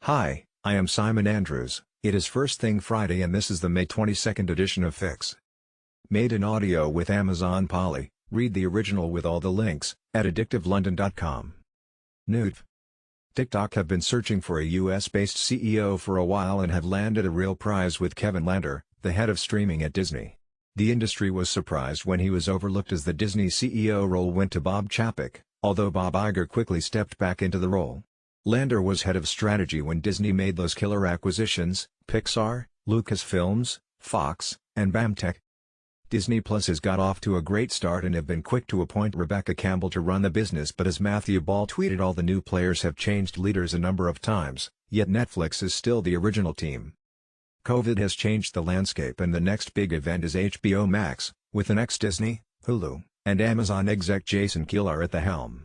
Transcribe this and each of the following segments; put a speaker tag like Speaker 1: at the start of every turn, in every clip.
Speaker 1: Hi, I am Simon Andrews. It is First Thing Friday and this is the May 22nd edition of Fix. Made in audio with Amazon Polly, read the original with all the links, at addictivelondon.com. Nude. TikTok have been searching for a US-based CEO for a while and have landed a real prize with Kevin Lander, the head of streaming at Disney. The industry was surprised when he was overlooked as the Disney CEO role went to Bob Chapek, although Bob Iger quickly stepped back into the role. Lander was head of strategy when Disney made those killer acquisitions, Pixar, Lucasfilms, Fox, and AdTech. Disney Plus has got off to a great start and have been quick to appoint Rebecca Campbell to run the business, but as Matthew Ball tweeted, all the new players have changed leaders a number of times, yet Netflix is still the original team. COVID has changed the landscape and the next big event is HBO Max, with an ex-Disney, Hulu, and Amazon exec Jason Kilar at the helm.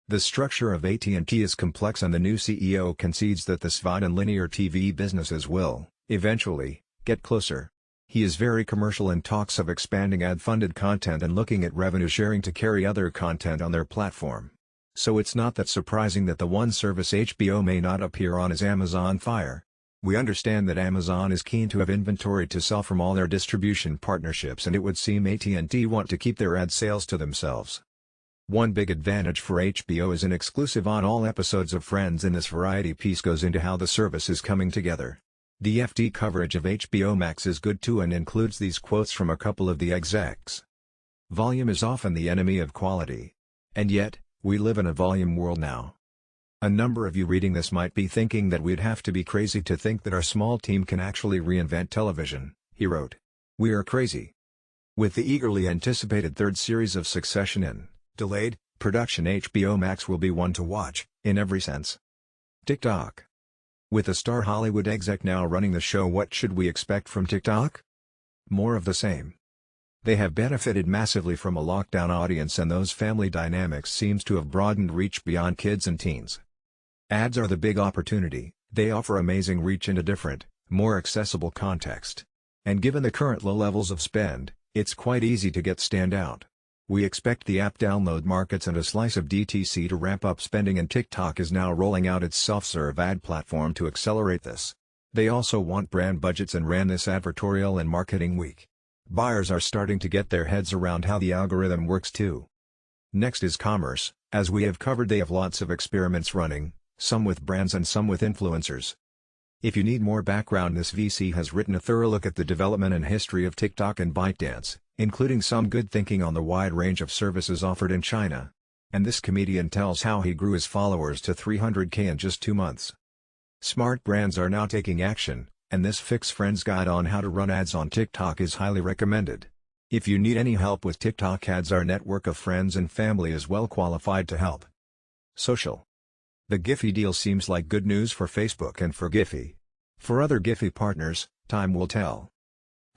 Speaker 1: The structure of AT&T is complex and the new CEO concedes that the SVOD and linear TV businesses will, eventually, get closer. He is very commercial and talks of expanding ad-funded content and looking at revenue sharing to carry other content on their platform. So it's not that surprising that the one service HBO may not appear on is Amazon Fire. We understand that Amazon is keen to have inventory to sell from all their distribution partnerships, and it would seem AT&T want to keep their ad sales to themselves. One big advantage for HBO is an exclusive on all episodes of Friends, and this variety piece goes into how the service is coming together. The FT coverage of HBO Max is good too and includes these quotes from a couple of the execs. Volume is often the enemy of quality. And yet, we live in a volume world now. A number of you reading this might be thinking that we'd have to be crazy to think that our small team can actually reinvent television, he wrote. We are crazy. With the eagerly anticipated third series of Succession in delayed production, HBO Max will be one to watch, in every sense. TikTok. With a star Hollywood exec now running the show, what should we expect from TikTok? More of the same. They have benefited massively from a lockdown audience, and those family dynamics seems to have broadened reach beyond kids and teens. Ads are the big opportunity. They offer amazing reach into different, more accessible context. And given the current low levels of spend, it's quite easy to get stand out. We expect the app download markets and a slice of DTC to ramp up spending, and TikTok is now rolling out its self-serve ad platform to accelerate this. They also want brand budgets and ran this advertorial and marketing week. Buyers are starting to get their heads around how the algorithm works too. Next is commerce. As we have covered, they have lots of experiments running, some with brands and some with influencers. If you need more background, this VC has written a thorough look at the development and history of TikTok and ByteDance, including some good thinking on the wide range of services offered in China. And this comedian tells how he grew his followers to 300K in just 2 months. Smart brands are now taking action, and this Fix Friends guide on how to run ads on TikTok is highly recommended. If you need any help with TikTok ads, our network of friends and family is well qualified to help. Social. The Giphy deal seems like good news for Facebook and for Giphy. For other Giphy partners, time will tell.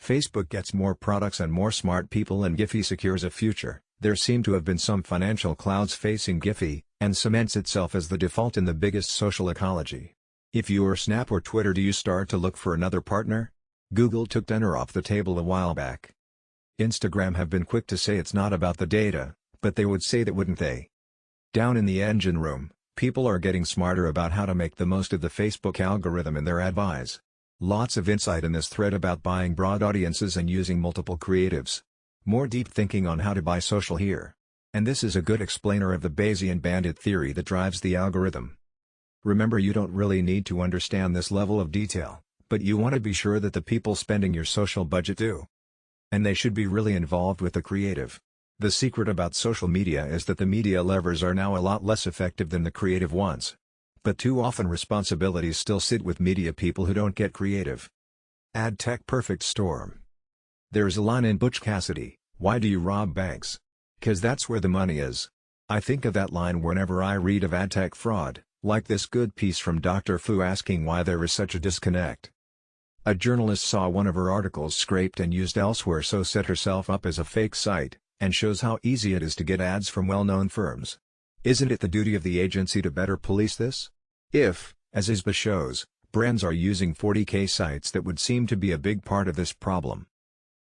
Speaker 1: Facebook gets more products and more smart people, and Giphy secures a future. There seem to have been some financial clouds facing Giphy, and cements itself as the default in the biggest social ecology. If you are Snap or Twitter, do you start to look for another partner? Google took Tenor off the table a while back. Instagram have been quick to say it's not about the data, but they would say that, wouldn't they? Down in the engine room, people are getting smarter about how to make the most of the Facebook algorithm in their ad buys. Lots of insight in this thread about buying broad audiences and using multiple creatives. More deep thinking on how to buy social here. And this is a good explainer of the Bayesian bandit theory that drives the algorithm. Remember, you don't really need to understand this level of detail, but you want to be sure that the people spending your social budget do. And they should be really involved with the creative. The secret about social media is that the media levers are now a lot less effective than the creative ones. But too often responsibilities still sit with media people who don't get creative. AdTech perfect storm. There's a line in Butch Cassidy, "Why do you rob banks? 'Cause that's where the money is." I think of that line whenever I read of AdTech fraud, like this good piece from Dr. Fu asking why there is such a disconnect. A journalist saw one of her articles scraped and used elsewhere, so set herself up as a fake site, and shows how easy it is to get ads from well-known firms. Isn't it the duty of the agency to better police this? If, as ISBA shows, brands are using 40K sites, that would seem to be a big part of this problem.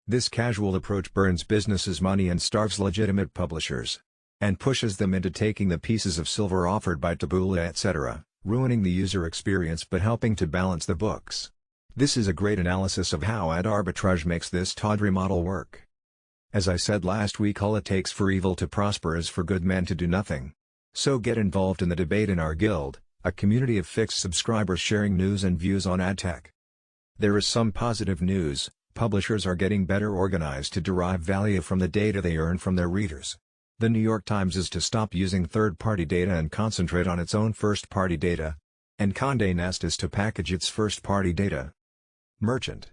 Speaker 1: This casual approach burns businesses' money and starves legitimate publishers. And pushes them into taking the pieces of silver offered by Taboola etc., ruining the user experience but helping to balance the books. This is a great analysis of how ad arbitrage makes this tawdry model work. As I said last week, all it takes for evil to prosper is for good men to do nothing. So get involved in the debate in our guild, a community of fixed subscribers sharing news and views on AdTech. There is some positive news. Publishers are getting better organized to derive value from the data they earn from their readers. The New York Times is to stop using third-party data and concentrate on its own first-party data. And Condé Nast is to package its first-party data. Merchant.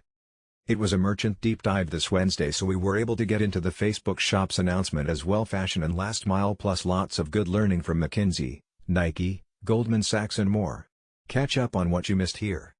Speaker 1: It was a merchant deep dive this Wednesday, so we were able to get into the Facebook Shops announcement as well, fashion and last mile, plus lots of good learning from McKinsey, Nike, Goldman Sachs and more. Catch up on what you missed here.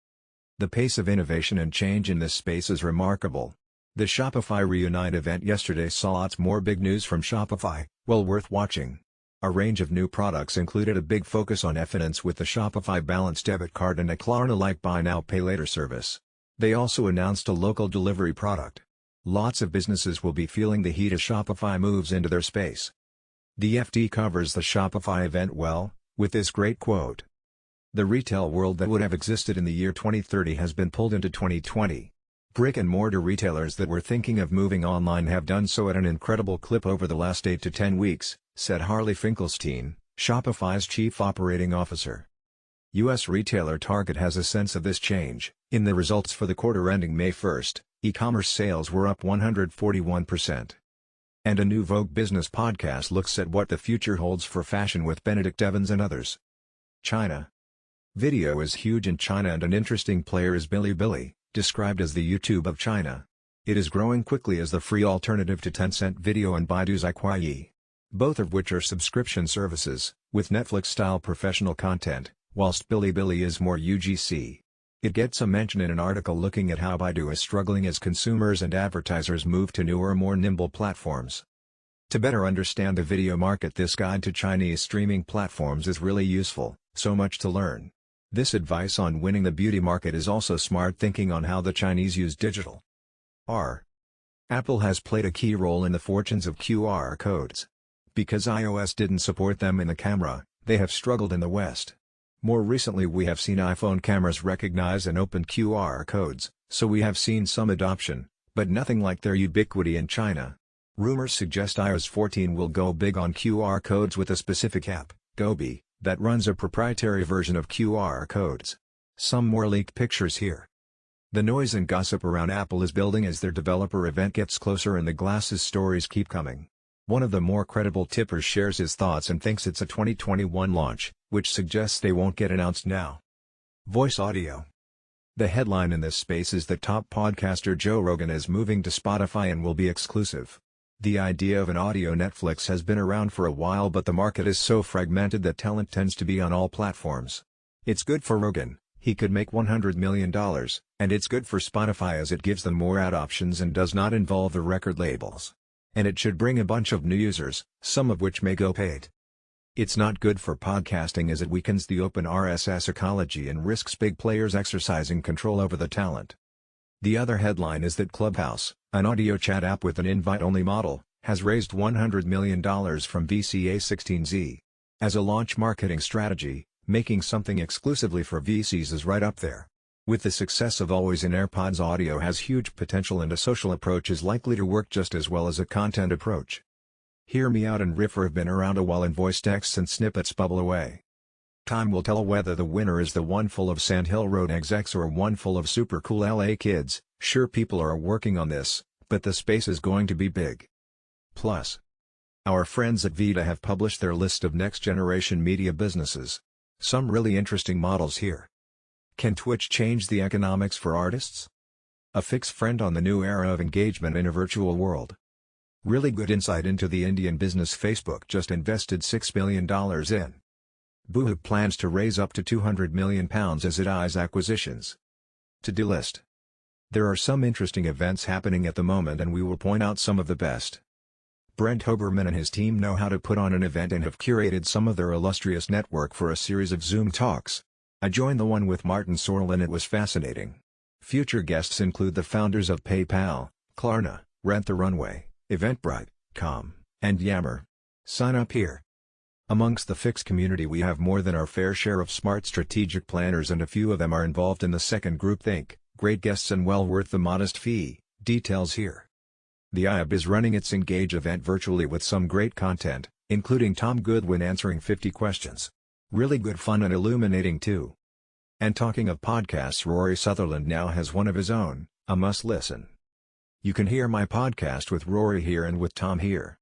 Speaker 1: The pace of innovation and change in this space is remarkable. The Shopify Reunite event yesterday saw lots more big news from Shopify, well worth watching. A range of new products included a big focus on finance with the Shopify Balance debit card and a Klarna-like buy now pay later service. They also announced a local delivery product. Lots of businesses will be feeling the heat as Shopify moves into their space. The FT covers the Shopify event well, with this great quote. The retail world that would have existed in the year 2030 has been pulled into 2020. Brick-and-mortar retailers that were thinking of moving online have done so at an incredible clip over the last 8 to 10 weeks, said Harley Finkelstein, Shopify's chief operating officer. U.S. retailer Target has a sense of this change. In the results for the quarter ending May 1st, e-commerce sales were up 141%. And a new Vogue Business podcast looks at what the future holds for fashion with Benedict Evans and others. China. Video is huge in China, and an interesting player is Bilibili, described as the YouTube of China. It is growing quickly as the free alternative to Tencent Video and Baidu's iQIYI. Both of which are subscription services, with Netflix-style professional content, whilst Bilibili is more UGC. It gets a mention in an article looking at how Baidu is struggling as consumers and advertisers move to newer, more nimble platforms. To better understand the video market, this guide to Chinese streaming platforms is really useful, so much to learn. This advice on winning the beauty market is also smart thinking on how the Chinese use digital. Apple has played a key role in the fortunes of QR codes. Because iOS didn't support them in the camera, they have struggled in the West. More recently we have seen iPhone cameras recognize and open QR codes, so we have seen some adoption, but nothing like their ubiquity in China. Rumors suggest iOS 14 will go big on QR codes with a specific app, Gobi, that runs a proprietary version of QR codes. Some more leaked pictures here. The noise and gossip around Apple is building as their developer event gets closer and the glasses stories keep coming. One of the more credible tippers shares his thoughts and thinks it's a 2021 launch, which suggests they won't get announced now. Voice audio. The headline in this space is that top podcaster Joe Rogan is moving to Spotify and will be exclusive. The idea of an audio Netflix has been around for a while, but the market is so fragmented that talent tends to be on all platforms. It's good for Rogan, he could make $100 million, and it's good for Spotify as it gives them more ad options and does not involve the record labels. And it should bring a bunch of new users, some of which may go paid. It's not good for podcasting as it weakens the open RSS ecology and risks big players exercising control over the talent. The other headline is that Clubhouse, an audio chat app with an invite-only model, has raised $100 million from VC A16Z. As a launch marketing strategy, making something exclusively for VCs is right up there. With the success of Always in AirPods, audio has huge potential, and a social approach is likely to work just as well as a content approach. Hear Me Out and Riffer have been around a while, and voice texts and snippets bubble away. Time will tell whether the winner is the one full of Sand Hill Road execs or one full of super cool LA kids. Sure, people are working on this, but the space is going to be big. Plus, our friends at Vita have published their list of next-generation media businesses. Some really interesting models here. Can Twitch change the economics for artists? A fix friend on the new era of engagement in a virtual world. Really good insight into the Indian business Facebook just invested $6 billion in. Boohoo plans to raise up to £200 million as it eyes acquisitions. To-do list. There are some interesting events happening at the moment, and we will point out some of the best. Brent Hoberman and his team know how to put on an event and have curated some of their illustrious network for a series of Zoom talks. I joined the one with Martin Sorrell and it was fascinating. Future guests include the founders of PayPal, Klarna, Rent the Runway, Eventbrite, Com, and Yammer. Sign up here. Amongst the Fix community we have more than our fair share of smart strategic planners, and a few of them are involved in the second groupthink. Great guests and well worth the modest fee. Details here. The IAB is running its Engage event virtually with some great content, including Tom Goodwin answering 50 questions. Really good fun and illuminating too. And talking of podcasts, Rory Sutherland now has one of his own, a must listen. You can hear my podcast with Rory here and with Tom here.